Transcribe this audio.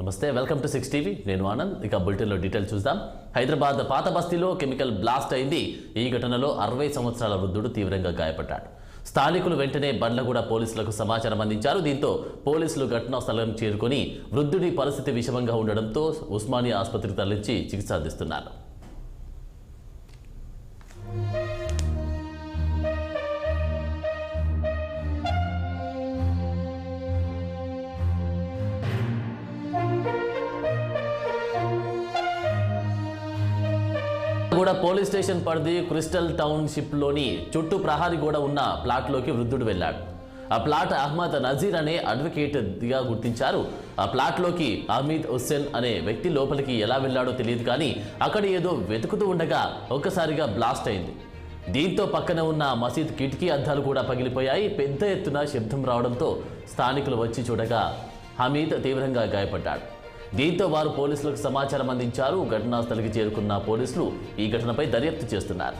నమస్తే, welcome to 6 TV. నేను ఆనంద్. ఇక బులెటిన్లో డీటెయిల్ చూద్దాం. హైదరాబాద్ పాత బస్తీలో కెమికల్ బ్లాస్ట్ అయింది. ఈ ఘటనలో 60 సంవత్సరాల వృద్ధుడు తీవ్రంగా గాయపడ్డాడు. స్థానికులు వెంటనే బండ్లగూడ పోలీసులకు సమాచారం అందించారు. దీంతో పోలీసులు ఘటనా స్థలం చేరుకొని వృద్ధుడి పరిస్థితి విషమంగా ఉండడంతో ఉస్మానియా ఆసుపత్రికి తరలించి చికిత్స అందిస్తున్నారు. కూడా పోలీస్ స్టేషన్ పరిధి క్రిస్టల్ టౌన్షిప్లోని చుట్టూ ప్రహారీ గోడ ఉన్న ప్లాట్లోకి వృద్ధుడు వెళ్ళాడు. ఆ ప్లాట్ అహ్మద్ నజీర్ అనే అడ్వకేట్గా గుర్తించారు. ఆ ప్లాట్లోకి హమీద్ హుస్సేన్ అనే వ్యక్తి లోపలికి ఎలా వెళ్ళాడో తెలియదు, కానీ అక్కడ ఏదో వెతుకుతూ ఉండగా ఒక్కసారిగా బ్లాస్ట్ అయింది. దీంతో పక్కన ఉన్న మసీద్ కిటికీ అద్దాలు కూడా పగిలిపోయాయి. పెద్ద ఎత్తున శబ్దం రావడంతో స్థానికులు వచ్చి చూడగా హమీద్ తీవ్రంగా గాయపడ్డాడు. దీంతో వారు పోలీసులకు సమాచారం అందించారు. ఘటనా స్థలికి చేరుకున్న పోలీసులు ఈ ఘటనపై దర్యాప్తు చేస్తున్నారు.